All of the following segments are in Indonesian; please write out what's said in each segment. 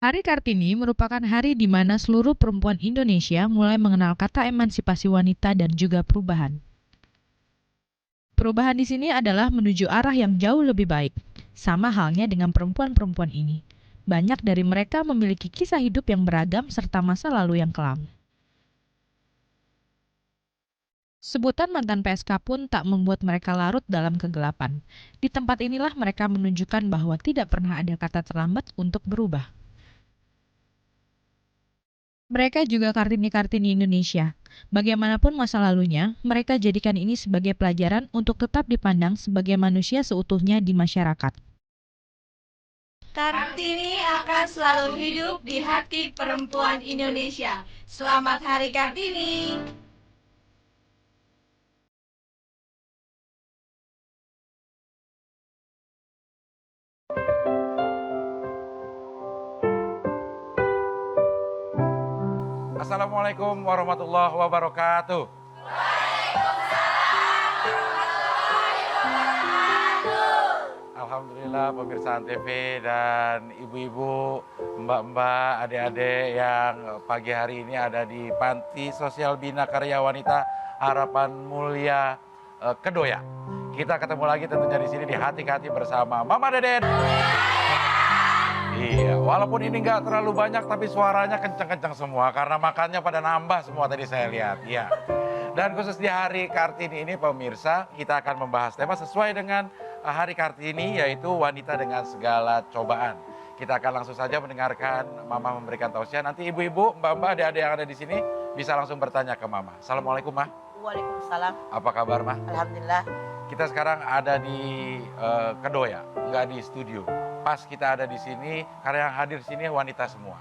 Hari Kartini merupakan hari di mana seluruh perempuan Indonesia mulai mengenal kata emansipasi wanita dan juga perubahan. Perubahan di sini adalah menuju arah yang jauh lebih baik. Sama halnya dengan perempuan-perempuan ini. Banyak dari mereka memiliki kisah hidup yang beragam serta masa lalu yang kelam. Sebutan mantan PSK pun tak membuat mereka larut dalam kegelapan. Di tempat inilah mereka menunjukkan bahwa tidak pernah ada kata terlambat untuk berubah. Mereka juga Kartini-Kartini Indonesia. Bagaimanapun masa lalunya, mereka jadikan ini sebagai pelajaran untuk tetap dipandang sebagai manusia seutuhnya di masyarakat. Kartini akan selalu hidup di hati perempuan Indonesia. Selamat Hari Kartini! Assalamualaikum warahmatullahi wabarakatuh. Alhamdulillah pemirsa Antv dan ibu-ibu, mbak-mbak, adik-adik yang pagi hari ini ada di Panti Sosial Bina Karya Wanita Harapan Mulia Kedoya. Kita ketemu lagi tentunya di sini di Hati ke Hati bersama Mama Deden. Iya, walaupun ini nggak terlalu banyak tapi suaranya kencang-kencang semua karena makannya pada nambah semua tadi saya lihat. Iya. Dan khusus di Hari Kartini ini pemirsa, kita akan membahas tema sesuai dengan Hari Kartini yaitu wanita dengan segala cobaan. Kita akan langsung saja mendengarkan Mama memberikan tausiah. Nanti ibu-ibu, mbak-mbak, adik-adik yang ada di sini bisa langsung bertanya ke Mama. Assalamualaikum, Ma. Waalaikumsalam. Apa kabar, Ma? Alhamdulillah. Kita sekarang ada di Kedoya, nggak di studio. Pas kita ada di sini, karena yang hadir sini wanita semua.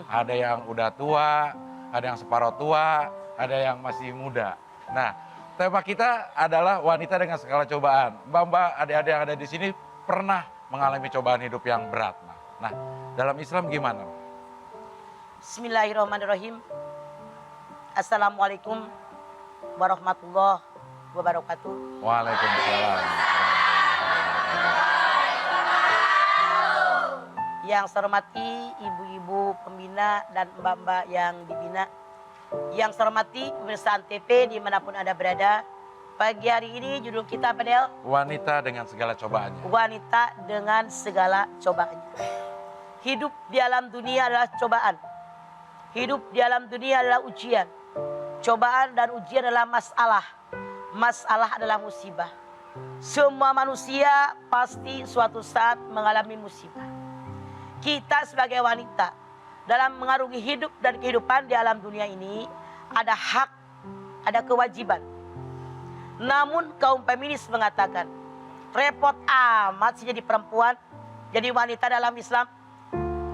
Ada yang udah tua, ada yang separuh tua, ada yang masih muda. Nah, tema kita adalah wanita dengan segala cobaan. Mbak-mbak, adik-adik yang ada di sini pernah mengalami cobaan hidup yang berat. Nah, dalam Islam gimana? Bismillahirrahmanirrahim. Assalamualaikum warahmatullahi wabarakatuh. Waalaikumsalam. Yang saya hormati ibu-ibu pembina dan mbak-mbak yang dibina. Yang saya hormati pemirsa Antv dimanapun Anda berada. Pagi hari ini judul kita apa, Del? Wanita dengan segala cobaannya. Wanita dengan segala cobaannya. Hidup di alam dunia adalah cobaan. Hidup di alam dunia adalah ujian. Cobaan dan ujian adalah masalah. Masalah adalah musibah. Semua manusia pasti suatu saat mengalami musibah. Kita sebagai wanita dalam mengarungi hidup dan kehidupan di alam dunia ini ada hak, ada kewajiban. Namun kaum feminis mengatakan repot amat sih jadi perempuan, jadi wanita dalam Islam.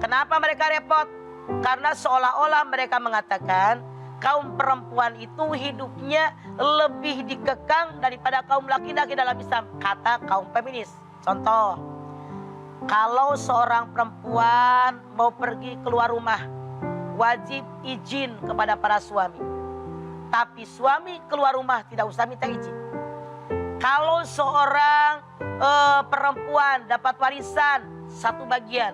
Kenapa mereka repot? Karena seolah-olah mereka mengatakan kaum perempuan itu hidupnya lebih dikekang daripada kaum laki-laki dalam Islam. Kata kaum feminis. Contoh, kalau seorang perempuan mau pergi keluar rumah, wajib izin kepada para suami. Tapi suami keluar rumah tidak usah minta izin. Kalau seorang perempuan dapat warisan satu bagian,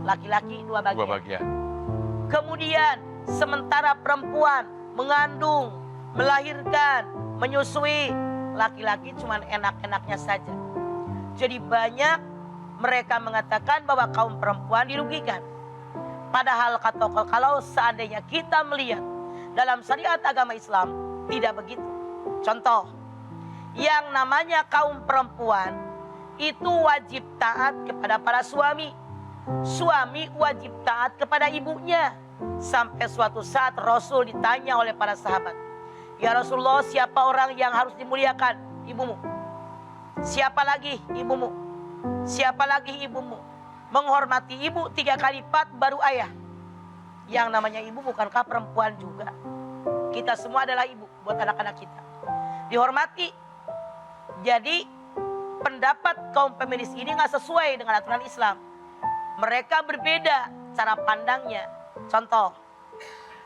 laki-laki dua bagian. Dua bagian. Kemudian sementara perempuan mengandung, melahirkan, menyusui, laki-laki cuma enak-enaknya saja. Jadi banyak mereka mengatakan bahwa kaum perempuan dirugikan. Padahal kalau seandainya kita melihat dalam syariat agama Islam tidak begitu. Contoh, yang namanya kaum perempuan itu wajib taat kepada para suami. Suami wajib taat kepada ibunya. Sampai suatu saat Rasul ditanya oleh para sahabat, "Ya Rasulullah, siapa orang yang harus dimuliakan? Ibumu." "Siapa lagi?" "Ibumu." "Siapa lagi ibumu?" "Menghormati ibu 3 kali lipat baru ayah." Yang namanya ibu bukankah perempuan juga? Kita semua adalah ibu buat anak-anak kita. Dihormati. Jadi pendapat kaum feminis ini gak sesuai dengan aturan Islam. Mereka berbeda cara pandangnya. Contoh,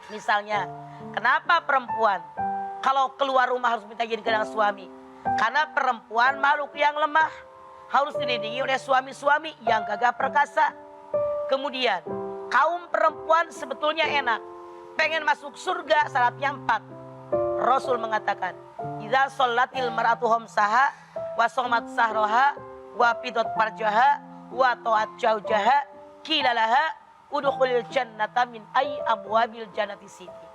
misalnya, kenapa perempuan kalau keluar rumah harus minta izin ke suami? Karena perempuan makhluk yang lemah, harus dilindungi oleh suami-suami yang gagah perkasa. Kemudian, Kaum perempuan sebetulnya enak. Pengen masuk surga syaratnya 4. Rasul mengatakan, idza shallatil mar'atu khamsaha wa shamat sahraha wa fidat farjaha wa ta'at jaujaha qila laha udkhulil jannata min ayyi abwabil jannati siti.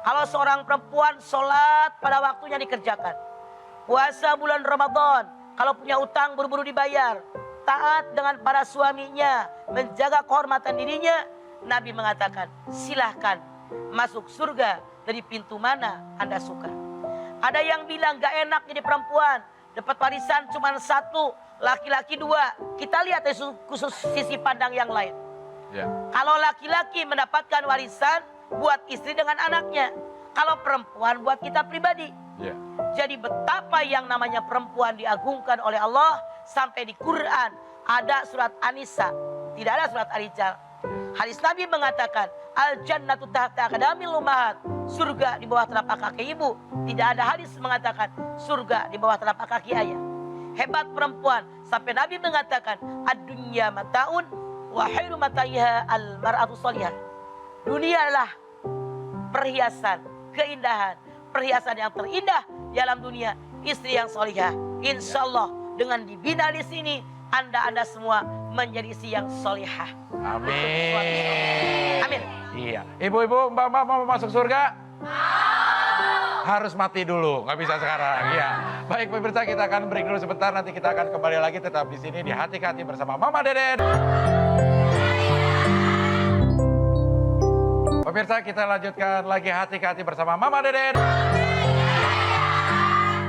Kalau seorang perempuan sholat pada waktunya dikerjakan, puasa bulan Ramadan, kalau punya utang buru-buru dibayar, taat dengan para suaminya, menjaga kehormatan dirinya, Nabi mengatakan, silahkan masuk surga dari pintu mana Anda suka. Ada yang bilang gak enak jadi perempuan, dapat warisan cuma 1, laki-laki 2. Kita lihat dari khusus sisi pandang yang lain. Ya. Kalau laki-laki mendapatkan warisan buat istri dengan anaknya, kalau perempuan buat kita pribadi. Ya. Jadi betapa yang namanya perempuan diagungkan oleh Allah. Sampai di Quran ada surat An-Nisa, tidak ada surat Ar-Rijal. Hadis Nabi mengatakan, al-jannatu tahta aqdamil ummahat, surga di bawah telapak kaki ibu. Tidak ada hadis mengatakan surga di bawah telapak kaki ayah. Hebat perempuan sampai Nabi mengatakan, ad-dunya mataun wa khairu mataiha al-mar'atu shalihah. Dunia adalah perhiasan, keindahan. Perhiasan yang terindah di alam dunia, istri yang solihah. Insya Allah dengan dibina di sini, Anda semua menjadi istri yang solihah. Amin. Amin. Iya. Ibu-ibu, mbak-mbak mau masuk surga? Harus mati dulu, nggak bisa sekarang. Iya. Baik pemirsa, kita akan break dulu sebentar. Nanti kita akan kembali lagi tetap di sini di Hati ke Hati bersama Mama Deden. Pemirsa, kita lanjutkan lagi Hati ke Hati bersama Mama Deden.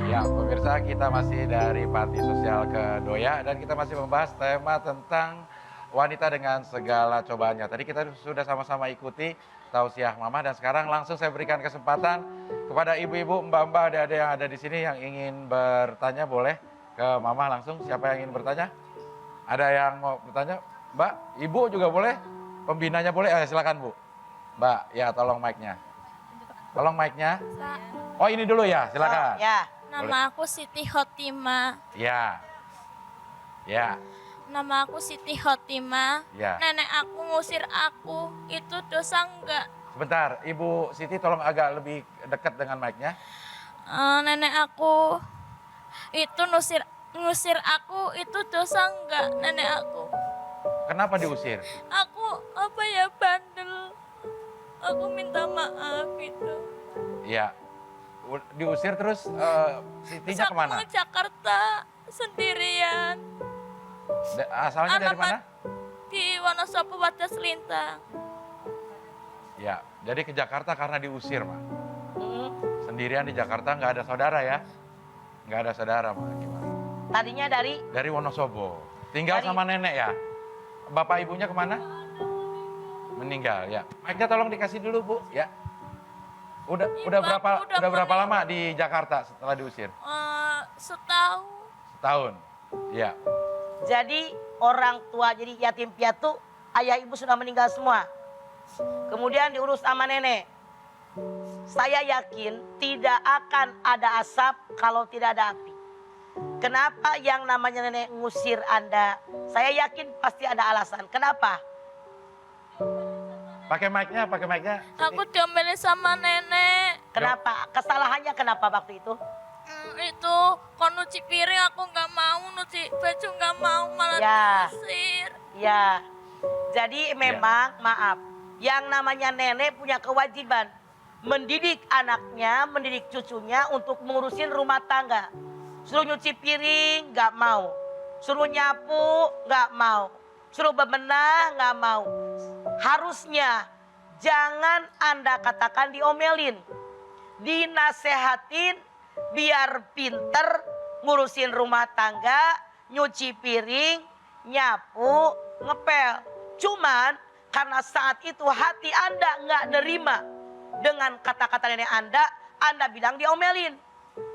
Ya, pemirsa, kita masih dari Panti Sosial Kedoya dan kita masih membahas tema tentang wanita dengan segala cobaannya. Tadi kita sudah sama-sama ikuti tausiah Mama dan sekarang langsung saya berikan kesempatan kepada ibu-ibu, mbak-mbak, adik-adik yang ada di sini yang ingin bertanya, boleh ke Mama langsung. Siapa yang ingin bertanya? Ada yang mau bertanya? Mbak, Ibu juga boleh? Pembinanya boleh? Silakan Bu. Mbak, ya tolong mic-nya. Tolong mic-nya. Oh ini dulu ya, silakan. Ya. Nama aku Siti Khotimah. Ya. Ya. Nama aku Siti Khotimah. Ya. Nenek aku ngusir aku. Itu dosa enggak? Sebentar, Ibu Siti tolong agak lebih dekat dengan mic-nya. Nenek aku itu ngusir aku. Itu dosa enggak nenek aku? Kenapa diusir? Aku bandel. Aku minta maaf itu. Ya. Diusir terus Sitinya Terus aku kemana? ke Jakarta sendirian. Asalnya dari mana? Di Wonosobo Wadas Lintang. Ya, jadi ke Jakarta karena diusir, Ma. Hmm. Sendirian di Jakarta nggak ada saudara ya? Nggak ada saudara, Ma. Gimana? Tadinya dari Dari Wonosobo. Tinggal Dari- sama nenek ya? Bapak ibunya kemana? Meninggal, ya. Mic-nya tolong dikasih dulu, Bu, ya. Udah Ibu berapa aku udah berapa lama di Jakarta setelah diusir? Setahun. Setahun. Ya. Jadi orang tua jadi yatim piatu, ayah ibu sudah meninggal semua. Kemudian diurus sama nenek. Saya yakin tidak akan ada asap kalau tidak ada api. Kenapa yang namanya nenek ngusir Anda? Saya yakin pasti ada alasan. Kenapa? Pakai mic-nya, pakai mic-nya. Aku diomelin sama nenek. Kenapa? Kesalahannya kenapa waktu itu? Itu kalau nyuci piring aku nggak mau, nyuci baju nggak mau, malah Ya. diusir. Ya. Jadi memang maaf, yang namanya nenek punya kewajiban mendidik anaknya, mendidik cucunya untuk mengurusin rumah tangga. Suruh nyuci piring nggak mau, suruh nyapu nggak mau, suruh bebenah nggak mau. Harusnya jangan Anda katakan diomelin, dinasehatin biar pinter ngurusin rumah tangga, nyuci piring, nyapu, ngepel. Cuman karena saat itu hati Anda nggak nerima dengan kata-kata nenek Anda bilang diomelin.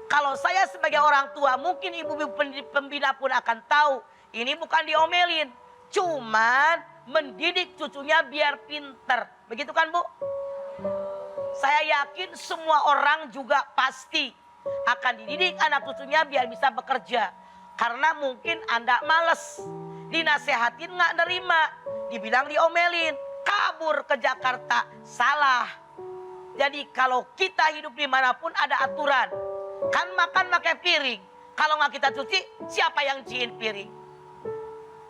Kalau saya sebagai orang tua, mungkin ibu-ibu pembina pun akan tahu ini bukan diomelin, cuman mendidik cucunya biar pinter. Begitu kan, Bu? Saya yakin semua orang juga pasti akan dididik anak cucunya biar bisa bekerja. Karena mungkin Anda males, dinasehatin nggak nerima, dibilang diomelin. kabur ke Jakarta. Salah. Jadi kalau kita hidup dimanapun ada aturan. Kan makan pakai piring. Kalau nggak kita cuci, siapa yang cuciin piring?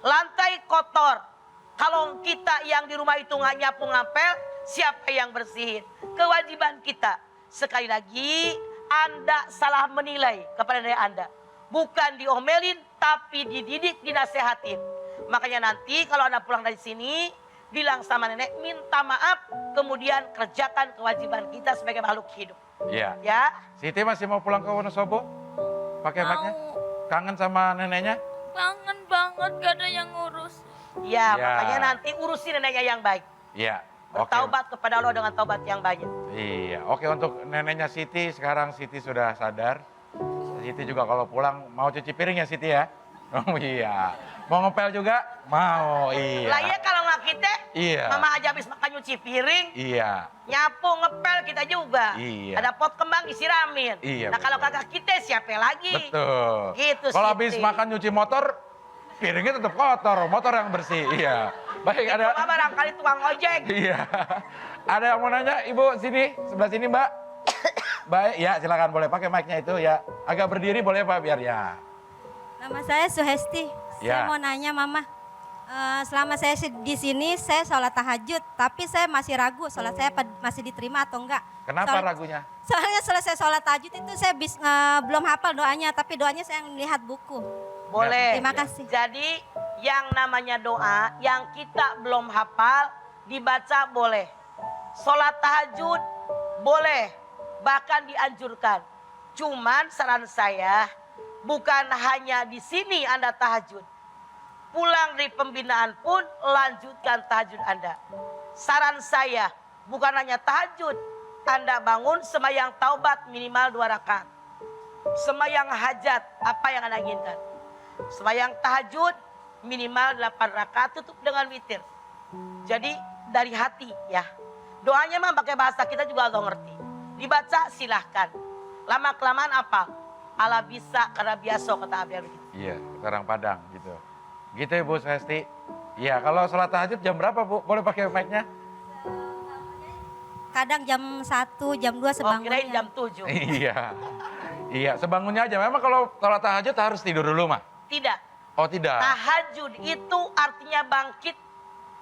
Lantai kotor. Kalau kita yang di rumah itu nggak nyapu ngapel, siapa yang bersihin? Kewajiban kita. Sekali lagi, Anda salah menilai kepada nenek Anda. Bukan diomelin, tapi dididik, dinasehatin. Makanya nanti kalau Anda pulang dari sini, bilang sama nenek, minta maaf, kemudian kerjakan kewajiban kita sebagai makhluk hidup. Iya. Ya, Siti masih mau pulang ke Wonosobo? Pakai mic-nya? Mau. Kangen sama neneknya? Kangen banget gak ada yang ngurus. ya, Ya. makanya nanti urusin neneknya yang baik. Iya. Oke. Bertaubat kepada Allah dengan taubat yang banyak. Iya, oke untuk neneknya Siti, sekarang Siti sudah sadar. Siti juga kalau pulang mau cuci piring ya Siti ya? Oh iya. Mau ngepel juga? Mau, iya. Lah iya kalau nggak kita, Iya. mama aja habis makan nyuci piring, Iya, nyapu, ngepel kita juga. Iya. Ada pot kembang disiramin. Iya, Nah kalau betul. kagak kita siapa lagi? betul. Gitu, Kalau Siti. habis makan nyuci motor, piringnya tetap kotor, motor yang bersih. Iya. Baik, ada. Mama barangkali tukang ojek. Iya. Ada yang mau nanya, Ibu sini, sebelah sini Mbak. Baik, ya silakan boleh pakai mic-nya itu ya. Agak berdiri boleh Pak biar ya. Nama saya Suhesti. Ya. Saya mau nanya Mama, selama saya di sini saya sholat tahajud, tapi saya masih ragu sholat saya masih diterima atau enggak. Kenapa ragunya? Soalnya selesai sholat tahajud itu saya belum hafal doanya, tapi doanya saya lihat buku. Boleh. Terima kasih. Jadi yang namanya doa yang kita belum hafal dibaca boleh. Sholat tahajud boleh, bahkan dianjurkan. Cuman saran saya bukan hanya di sini Anda tahajud. Pulang dari pembinaan pun lanjutkan tahajud Anda. Saran saya bukan hanya tahajud. Anda bangun sembahyang taubat minimal 2 rakaat. Sembahyang hajat apa yang Anda inginkan. Sembahyang tahajud minimal 8 rakaat tutup dengan witir. Jadi dari hati ya. Doanya mah pakai bahasa kita juga agak ngerti. Dibaca silahkan. Lama-kelamaan apa? Ala bisa karena biasa kata Abia begitu. Iya, orang Padang gitu. Gitu Ibu Sesti. Iya, kalau sholat tahajud jam berapa Bu? Boleh pakai mic-nya? Kadang jam 1, jam 2 Oh sebangunnya. kirain jam 7. Iya. Iya, sebangunnya aja. Memang kalau sholat tahajud harus tidur dulu mah? Tidak. Oh tidak. Tahajud itu artinya bangkit.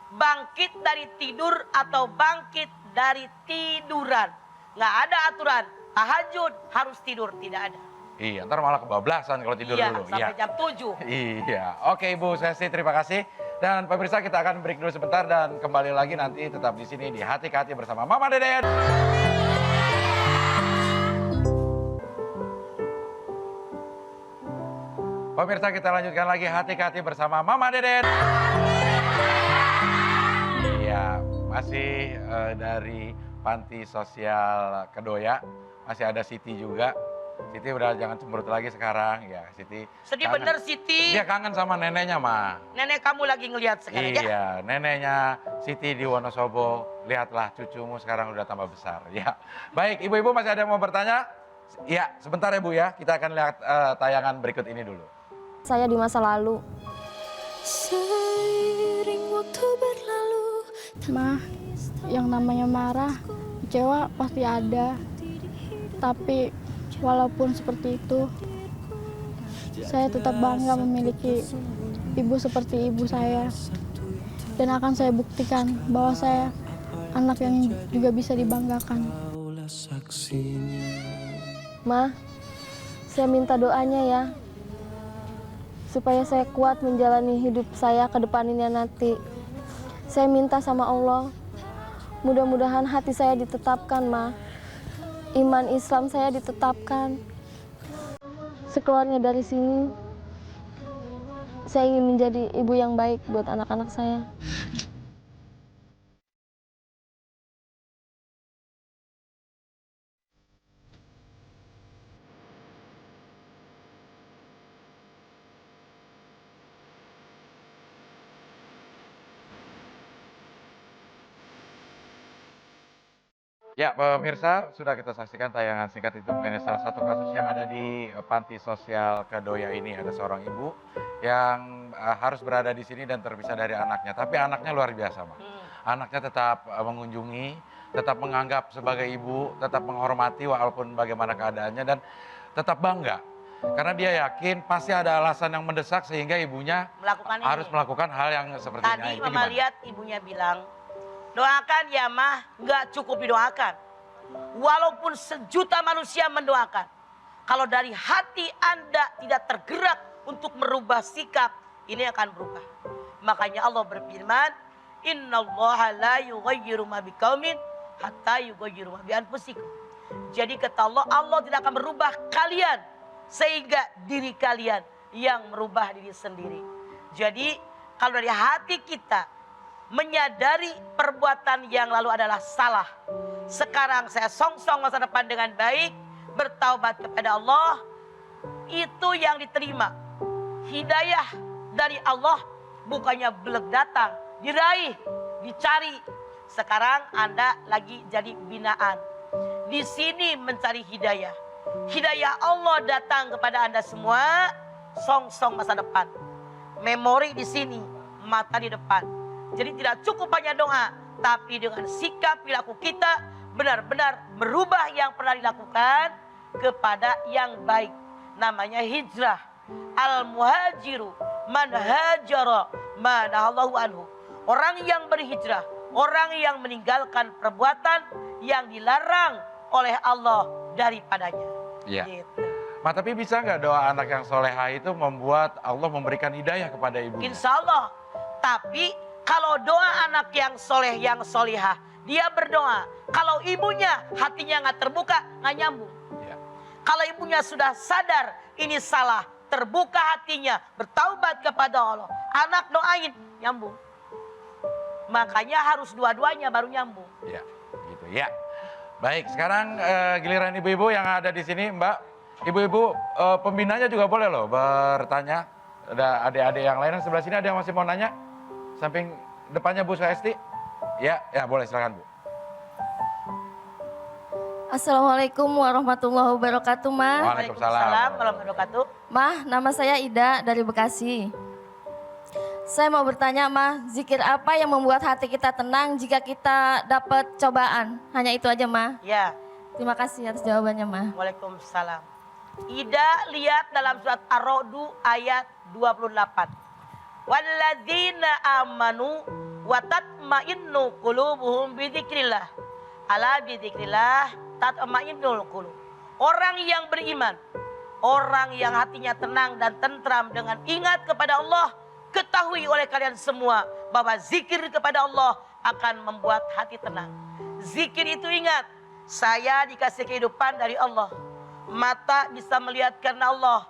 Bangkit dari tidur atau bangkit dari tiduran. Nggak ada aturan. Tahajud harus tidur. Tidak ada. Iya, ntar malah kebablasan kalau tidur Iya, dulu. sampai jam 7. Iya, oke Ibu Sesti terima kasih. Dan pemirsa kita akan break dulu sebentar dan kembali lagi nanti tetap di sini di Hati ke Hati bersama Mama Deden. Pemirsa kita lanjutkan lagi Hati ke Hati bersama Mama Deden. Iya, masih dari Panti Sosial Kedoya, masih ada Siti juga. Siti udah jangan cemberut lagi sekarang ya, Siti. Sedih kangen. bener Siti. Dia kangen sama neneknya, Ma. Nenek kamu lagi ngelihat sekarang ya. Iya, neneknya Siti di Wonosobo. Lihatlah cucumu sekarang udah tambah besar. Ya, baik ibu-ibu masih ada yang mau bertanya? Iya, sebentar ya Bu ya. Kita akan lihat tayangan berikut ini dulu. Saya di masa lalu. Seiring waktu berlalu. Mah, yang namanya marah, kecewa pasti ada. Tapi walaupun seperti itu, saya tetap bangga memiliki ibu seperti ibu saya. Dan akan saya buktikan bahwa saya anak yang juga bisa dibanggakan. Ma, saya minta doanya ya. Supaya saya kuat menjalani hidup saya ke depannya nanti. Saya minta sama Allah, mudah-mudahan hati saya ditetapkan, Ma. Iman Islam saya ditetapkan. Sekeluarnya dari sini, saya ingin menjadi ibu yang baik buat anak-anak saya. Ya, pemirsa, sudah kita saksikan tayangan singkat itu mengenai salah satu kasus yang ada di Panti Sosial Kedoya ini. Ada seorang ibu yang harus berada di sini dan terpisah dari anaknya. Tapi anaknya luar biasa, Ma. anaknya tetap mengunjungi, tetap menganggap sebagai ibu, tetap menghormati walaupun bagaimana keadaannya dan tetap bangga. Karena dia yakin pasti ada alasan yang mendesak sehingga ibunya Melakukan harus ini. melakukan hal yang seperti ini. Tadi Itu Mama gimana? lihat ibunya bilang, doakan ya Mah, nggak cukup didoakan. Walaupun sejuta manusia mendoakan. Kalau dari hati Anda tidak tergerak untuk merubah sikap, ini akan berubah. Makanya Allah berfirman, innallaha la yughayyiru ma biqaumin hatta yughayyiru ma bi anfusikum. Jadi kata Allah, Allah tidak akan merubah kalian sehingga diri kalian yang merubah diri sendiri. Jadi kalau dari hati kita menyadari perbuatan yang lalu adalah salah. Sekarang saya songsong masa depan dengan baik, bertaubat kepada Allah, itu yang diterima. Hidayah dari Allah bukannya belum datang, diraih, dicari. Sekarang Anda lagi jadi binaan. Di sini mencari hidayah. Hidayah Allah datang kepada Anda semua, songsong masa depan. Memori di sini, mata di depan. Jadi tidak cukup hanya doa, tapi dengan sikap perilaku kita benar-benar merubah yang pernah dilakukan kepada yang baik. Namanya hijrah. Al-muhajiru man hajara ma nahallahu anhu. Orang yang berhijrah, orang yang meninggalkan perbuatan yang dilarang oleh Allah daripadanya. Iya. Gitu. Ma, tapi bisa nggak doa anak yang soleha itu membuat Allah memberikan hidayah kepada ibunya? Insya Allah. Tapi kalau doa anak yang soleh, yang solihah, dia berdoa. Kalau ibunya hatinya nggak terbuka, nggak nyambung. Iya. Kalau ibunya sudah sadar ini salah, terbuka hatinya, bertaubat kepada Allah, anak doain, nyambung. Makanya harus dua-duanya baru nyambung. Ya, gitu ya. Baik, sekarang giliran ibu-ibu yang ada di sini, Mbak. Ibu-ibu pembinanya juga boleh loh bertanya. Ada adik-adik yang lain yang sebelah sini ada yang masih mau nanya? Samping depannya Bu Suesti. Ya, ya boleh silakan Bu. Assalamualaikum warahmatullahi wabarakatuh, Mah. Waalaikumsalam. Warahmatullahi wabarakatuh. Mah, nama saya Ida dari Bekasi. Saya mau bertanya, Mah, zikir apa yang membuat hati kita tenang jika kita dapat cobaan? Hanya itu aja, Mah. Ya, Terima kasih atas jawabannya, Mah. Waalaikumsalam. Ida lihat dalam surat Ar-Ra'd ayat 28. Walladzina amanu wa tatma'innu qulubuhum bidzikrillah. Ala bidzikrillah tatma'innul qulub. Orang yang beriman, orang yang hatinya tenang dan tentram dengan ingat kepada Allah, ketahui oleh kalian semua bahwa zikir kepada Allah akan membuat hati tenang. Zikir itu ingat, saya dikasih kehidupan dari Allah. Mata bisa melihat karena Allah,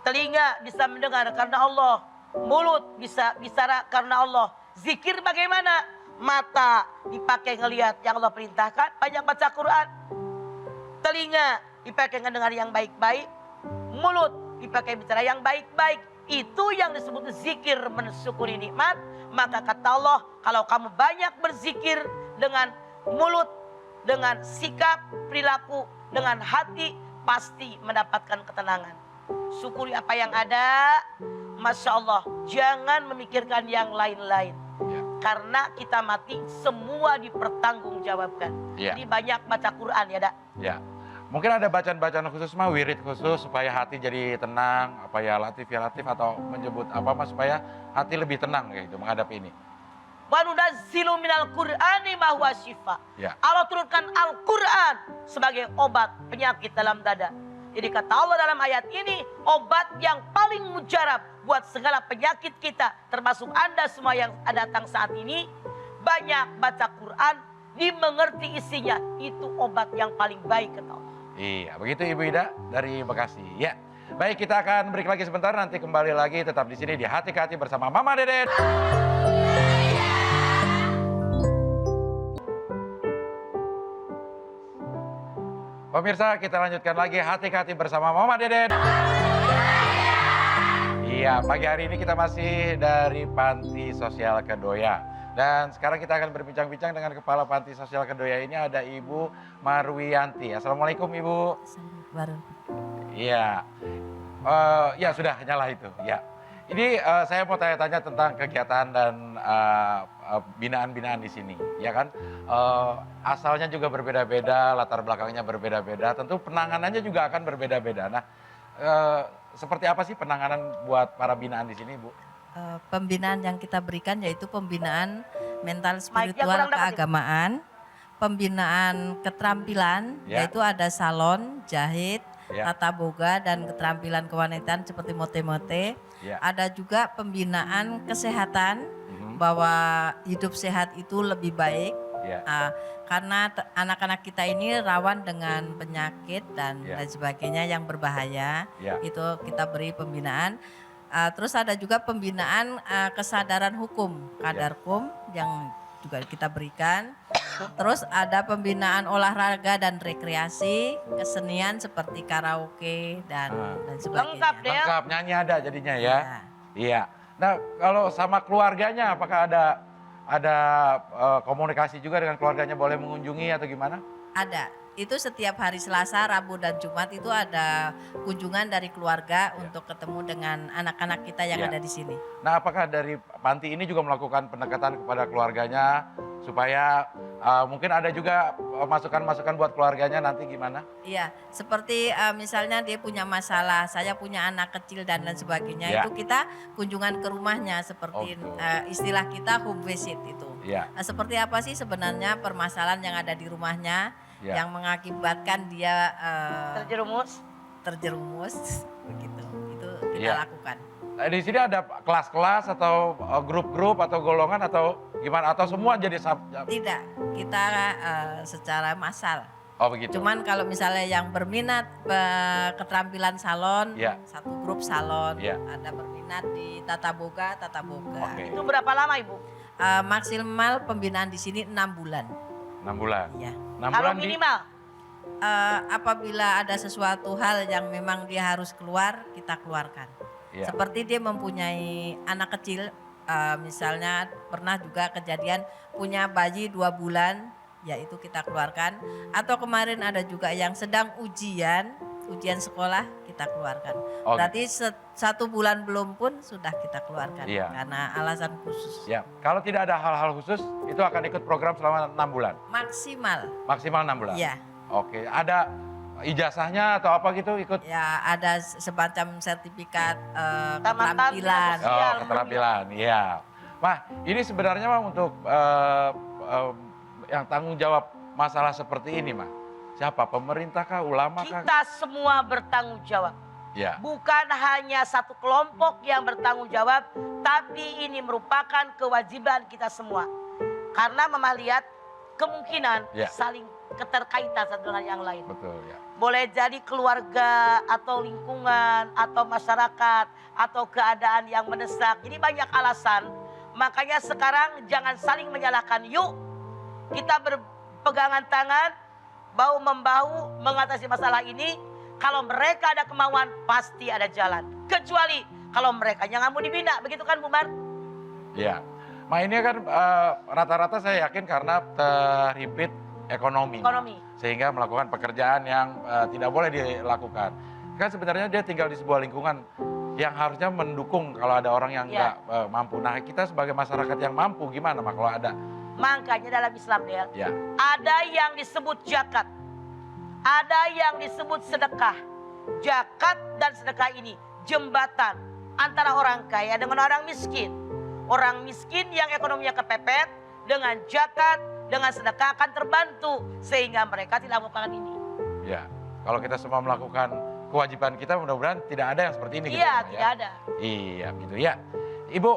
telinga bisa mendengar karena Allah, mulut bisa bicara karena Allah. Zikir bagaimana? Mata dipakai ngelihat yang Allah perintahkan, banyak baca Quran. Telinga dipakai mendengar yang baik-baik, mulut dipakai bicara yang baik-baik. Itu yang disebut zikir, mensyukuri nikmat. Maka kata Allah, kalau kamu banyak berzikir dengan mulut, dengan sikap, perilaku, dengan hati, pasti mendapatkan ketenangan. Syukuri apa yang ada, Masya Allah. Jangan memikirkan yang lain-lain. Ya. Karena kita mati, semua dipertanggungjawabkan. Ya. Jadi banyak baca Quran ya, Dak. Ya. Mungkin ada bacaan-bacaan khusus mah, wirid khusus supaya hati jadi tenang, apa ya latif atau menyebut apa mas supaya hati lebih tenang kayak gitu menghadapi ini. Wa nunazzilu minal Qur'ani ma huwa syifa. Ya. Allah turunkan Al-Quran sebagai obat penyakit dalam dada. Jadi kata Allah dalam ayat ini, obat yang paling mujarab buat segala penyakit kita, termasuk Anda semua yang datang saat ini, banyak baca Quran, dimengerti isinya, itu obat yang paling baik kata Allah. Iya, begitu Ibu Ida dari Bekasi. Ya. Baik, kita akan break lagi sebentar, nanti kembali lagi tetap di sini di Hati ke Hati bersama Mama Deden. Pemirsa, kita lanjutkan lagi Hati ke Hati bersama Mama Deden. Iya, pagi hari ini kita masih dari Panti Sosial Kedoya. Dan sekarang kita akan berbincang-bincang dengan Kepala Panti Sosial Kedoya ini ada Ibu Marwiyanti. Assalamualaikum Ibu. Iya, ya sudah nyala itu. Ya, ini saya mau tanya-tanya tentang kegiatan dan binaan-binaan di sini, ya kan? Asalnya juga berbeda-beda, latar belakangnya berbeda-beda, tentu penanganannya juga akan berbeda-beda. Nah, seperti apa sih penanganan buat para binaan di sini, Bu? Pembinaan yang kita berikan yaitu pembinaan mental Mic-nya spiritual kurang dapat, Ibu. keagamaan, pembinaan keterampilan Ya. yaitu ada salon, jahit, Ya. tata boga dan keterampilan kewanitaan seperti mote-mote. Ya. Ada juga pembinaan kesehatan Mhm. bahwa hidup sehat itu lebih baik. Ya. Karena anak-anak kita ini rawan dengan penyakit dan Ya. lain sebagainya yang berbahaya. Ya. Itu kita beri pembinaan. Terus ada juga pembinaan kesadaran hukum, kadarkum yang juga kita berikan. Terus ada pembinaan olahraga dan rekreasi, kesenian seperti karaoke dan sebagainya. Lengkap deh. Lengkap, nyanyi ada jadinya ya. Ya. Iya. Nah, kalau sama keluarganya apakah ada komunikasi juga dengan keluarganya, boleh mengunjungi atau gimana? Ada. Itu setiap hari Selasa, Rabu dan Jumat itu ada kunjungan dari keluarga untuk ketemu dengan anak-anak kita yang Ya. ada di sini. Nah, apakah dari panti ini juga melakukan pendekatan kepada keluarganya supaya mungkin ada juga masukan-masukan buat keluarganya nanti gimana? Iya, seperti misalnya dia punya masalah, saya punya anak kecil dan lain sebagainya, Ya. itu kita kunjungan ke rumahnya seperti istilah kita home visit itu. Iya. Nah, seperti apa sih sebenarnya permasalahan yang ada di rumahnya Ya. yang mengakibatkan dia terjerumus begitu. Itu kita Ya. lakukan. Di sini ada kelas-kelas atau grup-grup atau golongan atau gimana? Atau semua jadi Tidak, kita secara massal. Oh begitu. Cuman kalau misalnya yang berminat keterampilan salon, Ya. satu grup salon, Ya. ada berminat di tata boga. Oke. Itu berapa lama, Ibu? Maksimal pembinaan di sini 6 bulan. 6 bulan. Ya. 6 Kalau bulan di minimal? Apabila ada sesuatu hal yang memang dia harus keluar, kita keluarkan. Ya. Seperti dia mempunyai anak kecil, misalnya pernah juga kejadian punya bayi 2 bulan, ya itu kita keluarkan. Atau kemarin ada juga yang sedang ujian sekolah, kita keluarkan. Oh, Berarti 1 bulan belum pun sudah kita keluarkan Iya. karena alasan khusus. Ya, kalau tidak ada hal-hal khusus itu akan ikut program selama 6 bulan. Maksimal 6 bulan. Iya. Oke, ada ijazahnya atau apa gitu ikut? Ya ada semacam sertifikat Taman keterampilan. Oh, keterampilan, iya. Mah, ini sebenarnya mah untuk yang tanggung jawab masalah seperti ini, Mah. Siapa? Pemerintah kah? Ulama kah? Kita semua bertanggung jawab. Ya. Bukan hanya satu kelompok yang bertanggung jawab, tapi ini merupakan kewajiban kita semua. Karena Mama lihat kemungkinan Ya. saling keterkaitan satu dengan yang lain. Betul, ya. Boleh jadi keluarga atau lingkungan atau masyarakat atau keadaan yang mendesak. Jadi banyak alasan. Makanya sekarang jangan saling menyalahkan. Yuk kita berpegangan tangan, bahu-membahu mengatasi masalah ini. Kalau mereka ada kemauan pasti ada jalan. Kecuali kalau mereka yang nggak mau dibina. Begitu kan Bu Mar? Iya. Nah ini kan rata-rata saya yakin karena terhimpit ekonomi. Sehingga melakukan pekerjaan yang tidak boleh dilakukan. Kan sebenarnya dia tinggal di sebuah lingkungan yang harusnya mendukung kalau ada orang yang nggak mampu. Nah kita sebagai masyarakat yang mampu gimana Mak kalau ada? Makanya dalam Islam Del, Ya. ada yang disebut zakat. Ada yang disebut sedekah. Zakat dan sedekah ini jembatan antara orang kaya dengan orang miskin. Orang miskin yang ekonominya kepepet dengan zakat, dengan sedekah akan terbantu sehingga mereka tidak melakukan ini. Ya, kalau kita semua melakukan kewajiban kita mudah-mudahan tidak ada yang seperti ini. Iya, gitu, tidak ada. Iya, gitu ya. Ibu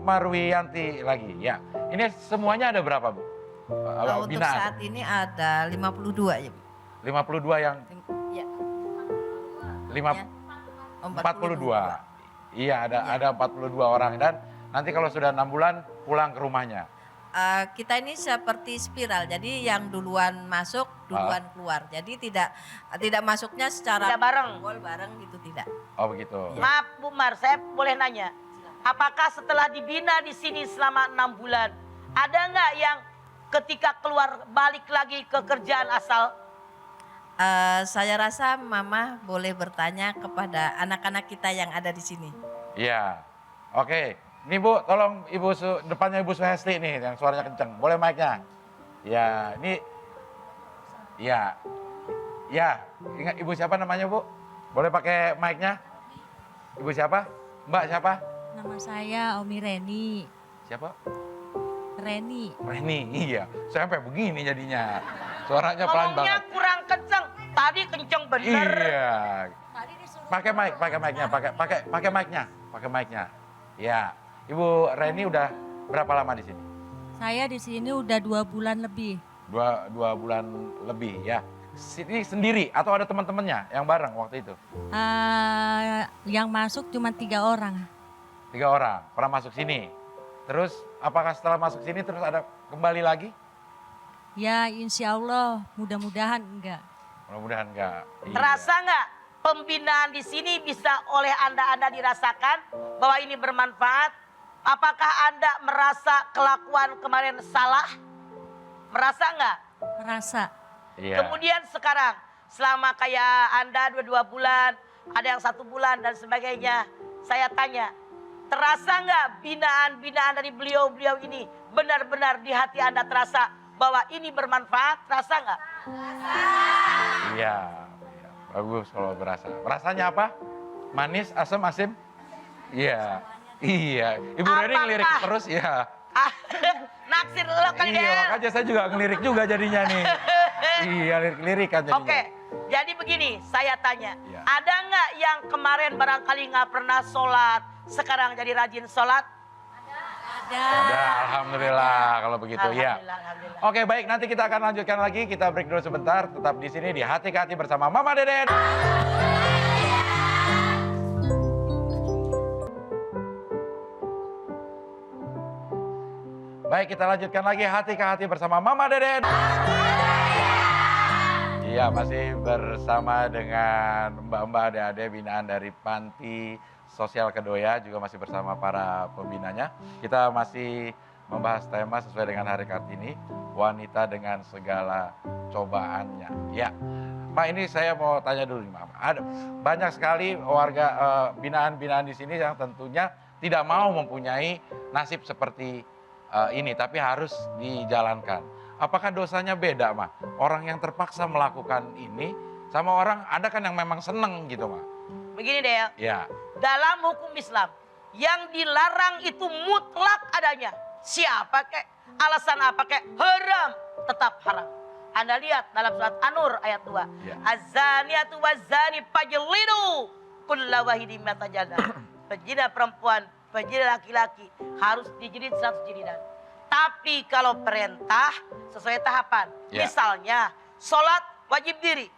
Marwiyanti lagi, ya. Ini semuanya ada berapa Bu? Untuk Binaan. saat ini ada 52 ya Bu. 52 yang Ya. 42. Iya, ada 42 orang dan nanti kalau sudah 6 bulan pulang ke rumahnya. Kita ini seperti spiral, jadi yang duluan masuk, duluan keluar. Jadi tidak masuknya secara Tidak bareng. bareng gitu tidak. Oh begitu. Maaf Bu Mar, saya boleh nanya. Apakah setelah dibina di sini selama 6 bulan, ada nggak yang ketika keluar balik lagi ke kerjaan asal? Saya rasa Mama boleh bertanya kepada anak-anak kita yang ada di sini. Iya. Oke, Nih Bu, tolong depannya Ibu Suhesti nih yang suaranya kenceng. Boleh mic-nya? Ya, ini ya. Ya, ingat Ibu siapa namanya, Bu? Boleh pakai mic-nya? Ibu siapa? Mbak siapa? Nama saya Omi Reni. Siapa? Reni. Reni, iya. Saya sampai begini jadinya. Suaranya pelan Ngomongnya banget. kurang kenceng. Tadi kenceng bener. Iya. Pakai mic-nya, pakai mic-nya. Ya. Ibu Reni udah berapa lama di sini? Saya di sini udah 2 bulan lebih. Dua bulan lebih ya. Ini sendiri atau ada teman-temannya yang bareng waktu itu? Yang masuk cuma 3 orang. 3 orang pernah masuk sini. Terus apakah setelah masuk sini terus ada kembali lagi? Ya insya Allah mudah-mudahan enggak. Mudah-mudahan enggak. Iya. Terasa nggak pembinaan di sini bisa oleh Anda dirasakan bahwa ini bermanfaat? Apakah Anda merasa kelakuan kemarin salah? Merasa nggak? Merasa. Iya. Kemudian sekarang selama kayak Anda 2 bulan, ada yang 1 bulan dan sebagainya. Saya tanya, terasa nggak binaan-binaan dari beliau-beliau ini benar-benar di hati Anda terasa bahwa ini bermanfaat? Terasa nggak? Iya. Bagus kalau berasa. Rasanya apa? Manis, asam, asin? Iya. Iya. Ibu Reni ngelirik terus ya. Naksir lo kali Iya, deh. makanya saya juga ngelirik juga jadinya nih. Iya, lirik-lirik kan jadinya. Oke, jadi begini, saya tanya. Iya. Ada nggak yang kemarin barangkali nggak pernah sholat, sekarang jadi rajin sholat? Ada, alhamdulillah kalau begitu ya. Alhamdulillah. Oke, baik, nanti kita akan lanjutkan lagi. Kita break dulu sebentar. Tetap di sini di Hati ke Hati bersama Mama Deden. Baik, kita lanjutkan lagi Hati ke Hati bersama Mama Deden. Iya, masih bersama dengan mbak-mbak adik-adik binaan dari Panti Sosial Kedoya, juga masih bersama para pembinanya. Kita masih membahas tema sesuai dengan Hari Kartini, wanita dengan segala cobaannya. Ya, Mak, ini saya mau tanya dulu nih, Mak. Ada banyak sekali warga binaan-binaan di sini yang tentunya tidak mau mempunyai nasib seperti ini, tapi harus dijalankan. Apakah dosanya beda, Ma? Orang yang terpaksa melakukan ini sama orang ada kan yang memang seneng gitu, Ma? Begini deh, Ya. dalam hukum Islam yang dilarang itu mutlak adanya. Siapa kek, alasan apa kek, haram, tetap haram. Anda lihat dalam surat An-Nur ayat 2. Ya. Az-zaniatu waz-zani fajlidu kulla wahidin matajalla. Pezina perempuan, pezina laki-laki harus dijilid 100 jilidan. Tapi kalau perintah sesuai tahapan. Ya. Misalnya sholat wajib diri.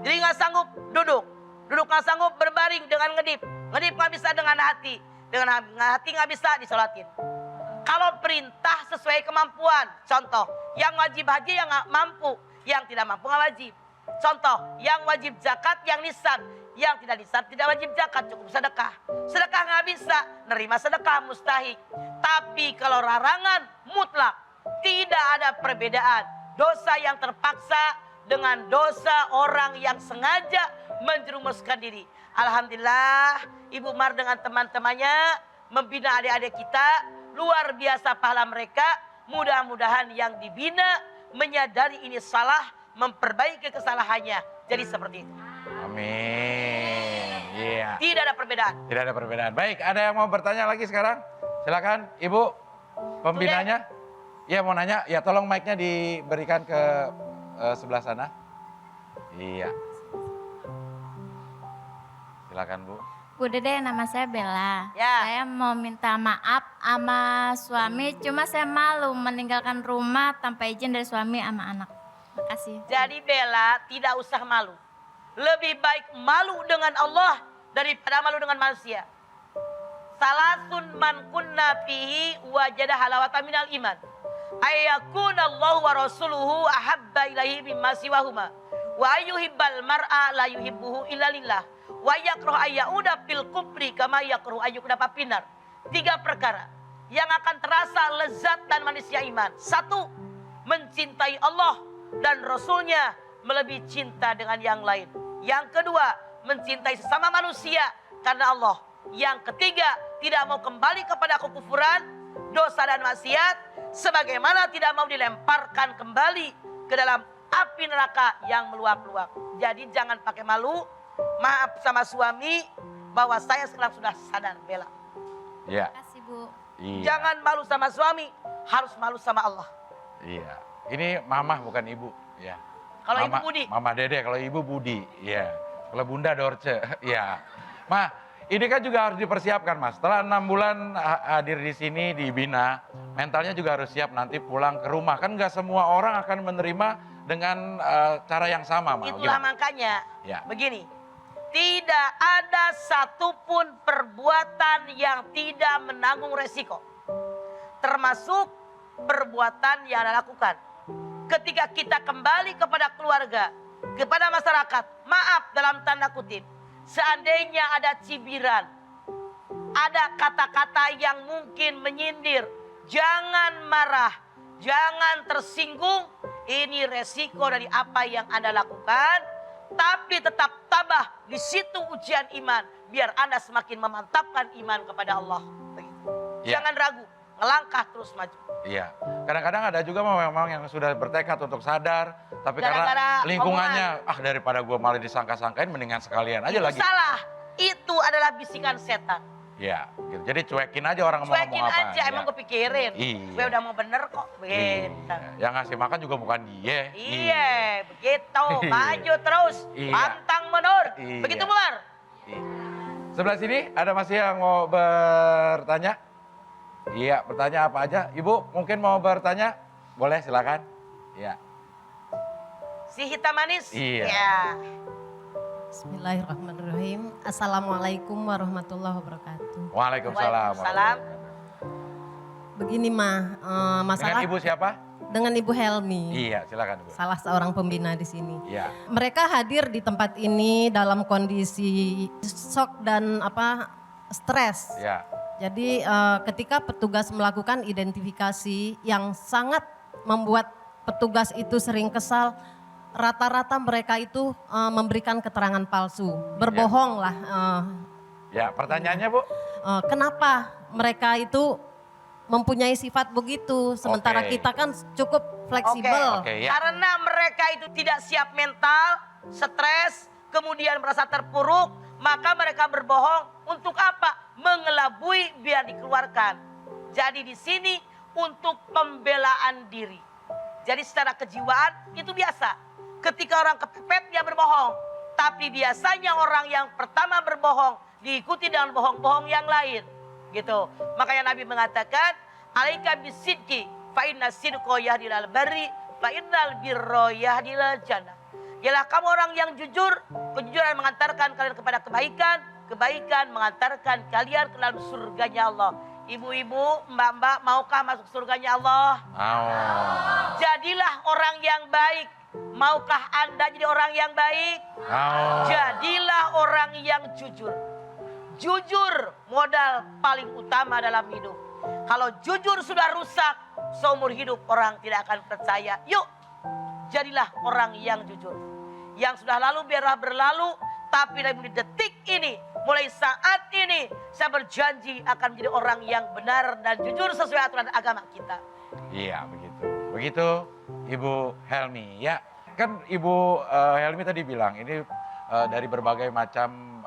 Jadi nggak sanggup duduk. Duduk nggak sanggup berbaring dengan ngedip. Ngedip nggak bisa dengan hati. Dengan hati nggak bisa disolatin. Kalau perintah sesuai kemampuan. Contoh, yang wajib haji yang nggak mampu. Yang tidak mampu nggak wajib. Contoh, yang wajib zakat yang nisab. Yang tidak nisab tidak wajib zakat, cukup sedekah. Sedekah nggak bisa, nerima sedekah mustahik. Tapi kalau larangan mutlak, tidak ada perbedaan. Dosa yang terpaksa dengan dosa orang yang sengaja menjerumuskan diri. Alhamdulillah, Ibu Mar dengan teman-temannya membina adik-adik kita. Luar biasa pahala mereka. Mudah-mudahan yang dibina menyadari ini salah, memperbaiki kesalahannya. Jadi seperti itu. Amin. Iya. Tidak ada perbedaan. Tidak ada perbedaan. Baik, ada yang mau bertanya lagi sekarang? Silakan, Ibu pembinanya. Iya, mau nanya. Ya, tolong mic-nya diberikan ke sebelah sana. Iya. Silakan, Bu. Bu Dede, nama saya Bella. Ya. Saya mau minta maaf sama suami, cuma saya malu meninggalkan rumah tanpa izin dari suami sama anak. Makasih. Jadi Bella tidak usah malu. Lebih baik malu dengan Allah daripada malu dengan manusia. Salasun man kunna fihi wajada halawata minal iman. Ayyakunallahu wa rasuluhu ahabba ilaihi mimma siwahuma. Wa ayyuhibbal mar'a la yuhibbuhu illa lillah. Wa yakrahu ayyauda fil kufri kama yakrahu ayyukuda papinar. 3 perkara yang akan terasa lezat dan manisnya iman. 1, mencintai Allah dan Rasulnya melebihi cinta dengan yang lain. Yang kedua, mencintai sesama manusia karena Allah. Yang ketiga, tidak mau kembali kepada kekufuran, dosa dan maksiat, sebagaimana tidak mau dilemparkan kembali ke dalam api neraka yang meluap-luap. Jadi jangan pakai malu, maaf sama suami bahwa saya sekarang sudah sadar, Bella. Iya. Terima kasih, Bu. Iya. Jangan malu sama suami, harus malu sama Allah. Iya. Ini mamah bukan ibu, ya. Kalau ibu Budi. Mama Dede, kalau ibu Budi, iya. Kalau Bunda Dorce, iya. Ma, ini kan juga harus dipersiapkan, Mas. Setelah 6 bulan hadir di sini, dibina, mentalnya juga harus siap nanti pulang ke rumah. Kan nggak semua orang akan menerima dengan cara yang sama, Ma. Itulah Gimana? makanya, Ya. begini. Tidak ada satupun perbuatan yang tidak menanggung resiko. Termasuk perbuatan yang Anda lakukan. Ketika kita kembali kepada keluarga, kepada masyarakat, maaf dalam tanda kutip, seandainya ada cibiran, ada kata-kata yang mungkin menyindir, jangan marah, jangan tersinggung, ini resiko dari apa yang Anda lakukan. Tapi tetap tabah, di situ ujian iman, biar Anda semakin memantapkan iman kepada Allah. Begitu. Ya. Jangan ragu, ngelangkah terus maju. Iya. Kadang-kadang ada juga memang yang sudah bertekad untuk sadar, tapi Gara-gara karena lingkungannya, daripada gue malah disangka-sangkain, mendingan sekalian aja Itu lagi. salah, itu adalah bisikan setan. Iya, gitu. Jadi cuekin aja orang mau Cuekin ngomong apa. aja, emang gue pikirin. Iya. Gue udah mau bener kok, begitu. Yang ngasih makan juga bukan dia. Iya, begitu. Maju terus, Iya. pantang mundur. Iya. Begitu, Buar. Sebelah sini ada masih yang mau bertanya? Iya, bertanya apa aja? Ibu mungkin mau bertanya? Boleh, silakan. Iya. Si hitam manis. Iya. Ya. Bismillahirrahmanirrahim. Assalamualaikum warahmatullahi wabarakatuh. Waalaikumsalam. Waalaikumsalam. Begini mah, masalah Dengan ibu siapa? dengan Ibu Helmi, Iya, silakan ibu. salah seorang pembina di sini. Iya. Mereka hadir di tempat ini dalam kondisi shock dan stres. Iya. Jadi ketika petugas melakukan identifikasi yang sangat membuat petugas itu sering kesal, rata-rata mereka itu memberikan keterangan palsu, berbohong lah. Ya, pertanyaannya Bu? Kenapa mereka itu mempunyai sifat begitu, sementara Oke. kita kan cukup fleksibel. Oke, ya. Karena mereka itu tidak siap mental, stres, kemudian merasa terpuruk, maka mereka berbohong untuk apa? Mengelabui biar dikeluarkan. Jadi di sini untuk pembelaan diri. Jadi secara kejiwaan itu biasa. Ketika orang kepepet dia berbohong. Tapi biasanya orang yang pertama berbohong diikuti dengan bohong-bohong yang lain. Gitu. Makanya Nabi mengatakan, alaika bisidqi fa inna sidqa yahdilal barri fa innal birra yahdilal jannah. Ialah kamu orang yang jujur, kejujuran mengantarkan kalian kepada kebaikan, kebaikan mengantarkan kalian ke dalam surganya Allah. Ibu-ibu, mbak-mbak, maukah masuk surganya Allah? Mau. Jadilah orang yang baik. Maukah Anda jadi orang yang baik? Mau. Jadilah orang yang jujur. Jujur modal paling utama dalam hidup. Kalau jujur sudah rusak, seumur hidup orang tidak akan percaya. Yuk, jadilah orang yang jujur. Yang sudah lalu biarlah berlalu, tapi dari detik ini, mulai saat ini, saya berjanji akan menjadi orang yang benar dan jujur sesuai aturan agama kita. Iya, begitu. Begitu Ibu Helmi. Ya, kan Ibu Helmi tadi bilang ini dari berbagai macam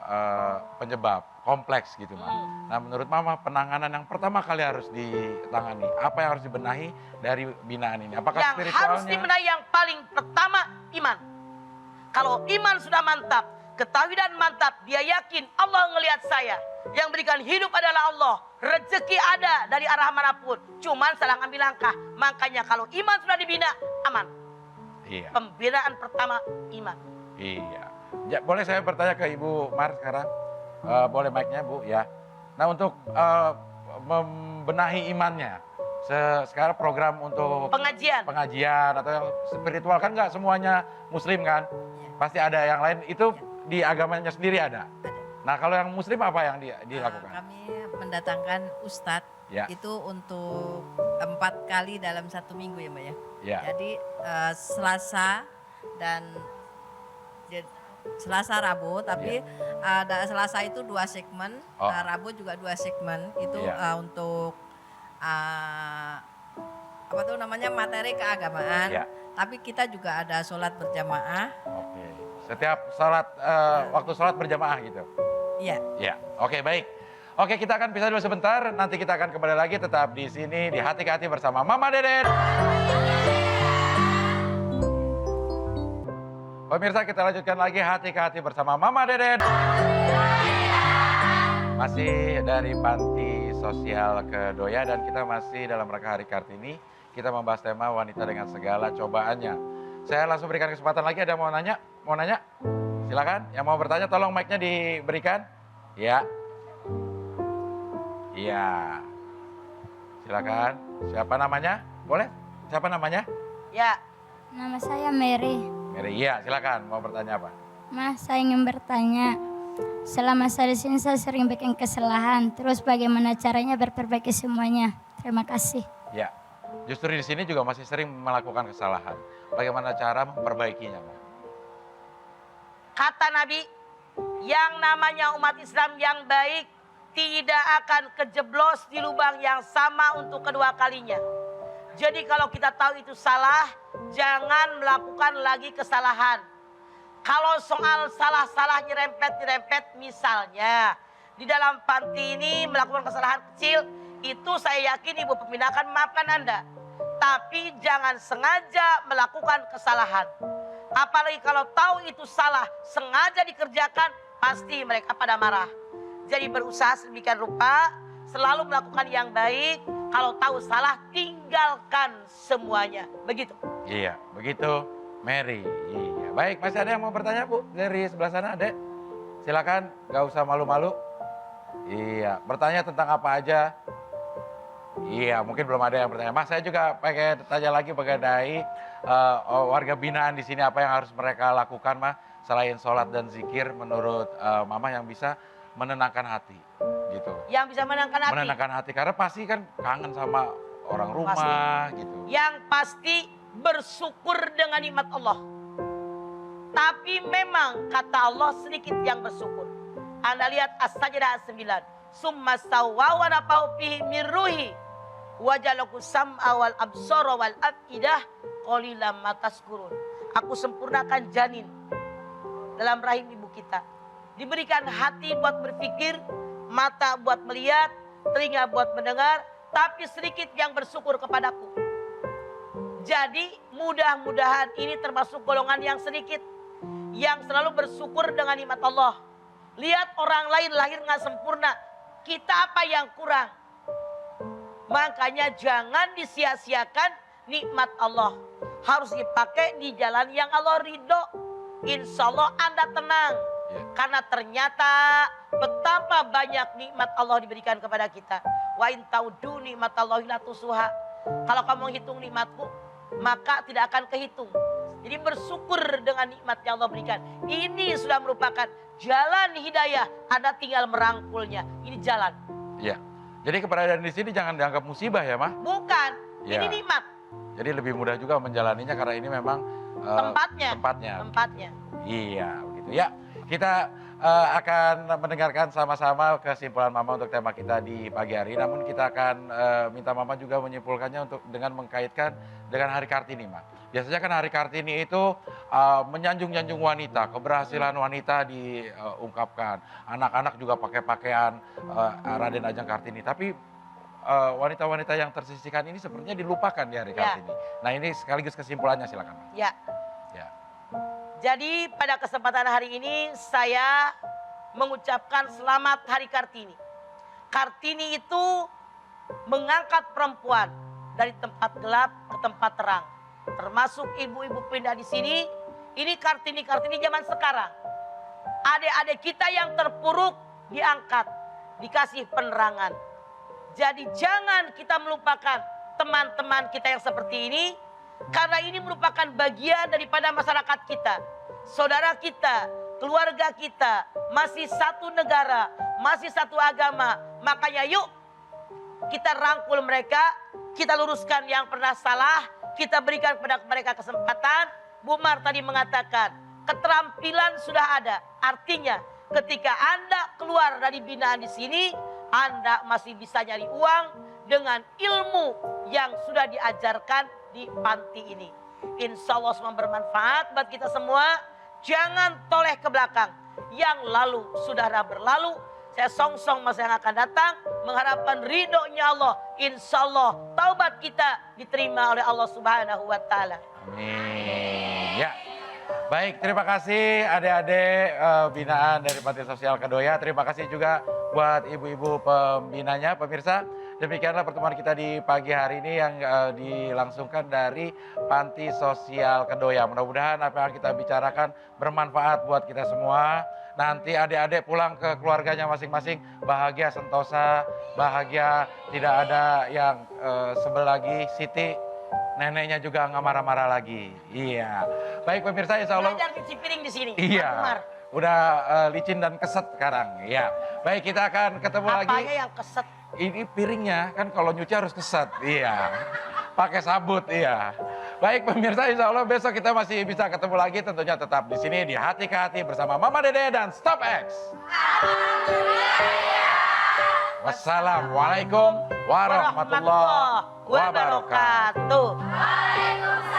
penyebab kompleks gitu, Mas. Nah, menurut Mama penanganan yang pertama kali harus ditangani, apa yang harus dibenahi dari binaan ini? Apakah Yang spiritualnya? harus dibenahi yang paling pertama iman. Kalau iman sudah mantap, ketahui dan mantap, dia yakin Allah ngelihat saya. Yang berikan hidup adalah Allah. Rezeki ada dari arah manapun. Cuman salah ngambil langkah. Makanya kalau iman sudah dibina, aman. Iya. Pembinaan pertama iman. Iya. Ya, boleh saya bertanya ke Ibu Mar sekarang? Boleh mic-nya Bu ya. Nah, untuk membenahi imannya, sekarang program untuk pengajian atau yang spiritual kan nggak semuanya Muslim kan? Pasti ada yang lain, itu di agamanya sendiri ada. Nah, kalau yang Muslim apa yang dilakukan? Kami mendatangkan ustadz Ya. itu untuk 4 kali dalam 1 minggu ya Mbak ya. Ya. Jadi Selasa dan Selasa Rabu, tapi ada Selasa itu 2 segmen, Oh. Rabu juga 2 segmen. Itu Iya. untuk apa tuh namanya materi keagamaan. Iya. Tapi kita juga ada sholat berjamaah. Oke. Setiap sholat, waktu sholat berjamaah gitu? Iya. Ya, oke baik. Oke, kita akan pisah dulu sebentar. Nanti kita akan kembali lagi tetap di sini di Hati ke Hati bersama Mama Deden. Pemirsa, kita lanjutkan lagi Hati ke Hati bersama Mama Deden. Masih dari Panti Sosial Kedoya dan kita masih dalam rangka Hari Kartini. Kita membahas tema wanita dengan segala cobaannya. Saya langsung berikan kesempatan lagi, ada yang mau nanya? Mau nanya? Silakan. Yang mau bertanya tolong mic-nya diberikan. Ya. Iya. Silakan. Siapa namanya? Boleh? Siapa namanya? Ya. Nama saya Mary. Mary. Iya, silakan. Mau bertanya apa? Mas, saya ingin bertanya. Selama saya di sini saya sering bikin kesalahan. Terus bagaimana caranya berperbaiki semuanya? Terima kasih. Ya. Justru di sini juga masih sering melakukan kesalahan. Bagaimana cara memperbaikinya? Kata Nabi, yang namanya umat Islam yang baik tidak akan kejeblos di lubang yang sama untuk kedua kalinya. Jadi kalau kita tahu itu salah, jangan melakukan lagi kesalahan. Kalau soal salah-salah nyerempet-nyerempet misalnya, di dalam panti ini melakukan kesalahan kecil, itu saya yakin Ibu Pembina akan memaafkan Anda. Tapi jangan sengaja melakukan kesalahan. Apalagi kalau tahu itu salah, sengaja dikerjakan, pasti mereka pada marah. Jadi berusaha sedemikian rupa, selalu melakukan yang baik. Kalau tahu salah, tinggalkan semuanya. Begitu. Iya, begitu Mary. Iya. Baik, masih ada yang mau bertanya Bu? Dari sebelah sana ada? Silakan, gak usah malu-malu. Iya, bertanya tentang apa aja? Iya, mungkin belum ada yang bertanya. Mas, saya juga pengen tanya lagi mengenai warga binaan di sini, apa yang harus mereka lakukan, Mas, selain sholat dan zikir menurut Mama yang bisa menenangkan hati, gitu. Yang bisa menenangkan hati. Menenangkan hati, karena pasti kan kangen sama orang rumah, gitu. Yang pasti bersyukur dengan nikmat Allah. Tapi memang kata Allah sedikit yang bersyukur. Anda lihat As-Sajdah 9. Summa sawwa wa nafau fihi min ruhi wajalaku sam'a wal absara wal afidah qalilan ma tashkurun. Aku sempurnakan janin dalam rahim ibu kita. Diberikan hati buat berpikir, mata buat melihat, telinga buat mendengar, tapi sedikit yang bersyukur kepadaku. Jadi mudah-mudahan ini termasuk golongan yang sedikit yang selalu bersyukur dengan nikmat Allah. Lihat orang lain lahir nggak sempurna, kita apa yang kurang? Makanya jangan disia-siakan nikmat Allah. Harus dipakai di jalan yang Allah ridho. Insya Allah Anda tenang. Karena ternyata betapa banyak nikmat Allah diberikan kepada kita. Wa in taudu nikmatallahi la tusuha. Kalau kamu menghitung nikmatku, maka tidak akan kehitung. Jadi bersyukur dengan nikmat yang Allah berikan. Ini sudah merupakan jalan hidayah. Anda tinggal merangkulnya. Ini jalan. Iya. Jadi keberadaan di sini jangan dianggap musibah ya, Mah? Bukan. Ya. Ini nikmat. Jadi lebih mudah juga menjalaninya karena ini memang tempatnya. Iya, begitu. Ya, kita akan mendengarkan sama-sama kesimpulan Mama untuk tema kita di pagi hari. Namun kita akan minta Mama juga menyimpulkannya dengan mengkaitkan dengan Hari Kartini, Ma. Biasanya kan Hari Kartini itu menyanjung-nyanjung wanita, keberhasilan wanita diungkapkan. Anak-anak juga pakai pakaian Raden Ajeng Kartini. Tapi wanita-wanita yang tersisihkan ini sepertinya dilupakan di Hari Kartini. Nah, ini sekaligus kesimpulannya, silakan. Ya. Ya. Jadi pada kesempatan hari ini saya mengucapkan selamat Hari Kartini. Kartini itu mengangkat perempuan dari tempat gelap ke tempat terang. Termasuk ibu-ibu pindah di sini. Ini Kartini-Kartini zaman sekarang. Adik-adik kita yang terpuruk diangkat, dikasih penerangan. Jadi jangan kita melupakan teman-teman kita yang seperti ini. Karena ini merupakan bagian daripada masyarakat kita. Saudara kita, keluarga kita, masih satu negara, masih satu agama. Makanya yuk kita rangkul mereka, kita luruskan yang pernah salah, kita berikan kepada mereka kesempatan. Bu Mar tadi mengatakan, keterampilan sudah ada. Artinya ketika Anda keluar dari binaan di sini, Anda masih bisa nyari uang dengan ilmu yang sudah diajarkan di panti ini. Insya Allah semua bermanfaat buat kita semua. Jangan toleh ke belakang. Yang lalu sudah berlalu. Saya songsong masa yang akan datang. Mengharapkan ridhonya Allah. Insya Allah taubat kita diterima oleh Allah Subhanahu wa Ta'ala. Amin. Ya. Baik, terima kasih adik-adik binaan dari Panti Sosial Kedoya. Terima kasih juga buat ibu-ibu pembinanya, pemirsa. Demikianlah pertemuan kita di pagi hari ini yang dilangsungkan dari Panti Sosial Kedoya. Mudah-mudahan apa yang kita bicarakan bermanfaat buat kita semua. Nanti adik-adik pulang ke keluarganya masing-masing bahagia sentosa, bahagia, tidak ada yang sebel lagi. Siti, neneknya juga nggak marah-marah lagi. Iya. Baik pemirsa, insya Allah. Belajar cuci piring di sini. Iya. Udah licin dan keset sekarang. Iya. Baik, kita akan ketemu lagi. Apanya yang keset? Ini piringnya kan kalau nyuci harus keset. Iya. Pakai sabut. Iya. Baik pemirsa, insya Allah besok kita masih bisa ketemu lagi. Tentunya tetap di sini di Hati ke Hati bersama Mama Dede dan Stop X. Wassalamualaikum warahmatullahi wabarakatuh. Waalaikumsalam.